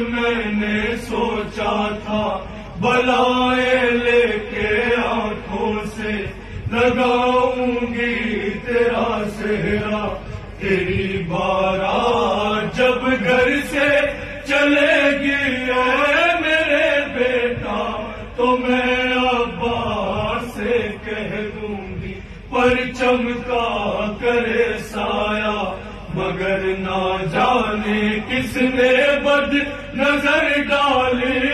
میں نے سوچا تھا بلائیں لے کے آنکھوں سے لگاؤں گی تیرا سہرا، تیری بارات جب گھر سے چلے گی اے میرے بیٹا تو میں ابا سے کہہ دوں گی پرچم کا کرے سایہ، مگر نہ جانے کس نے بد نظر ڈالی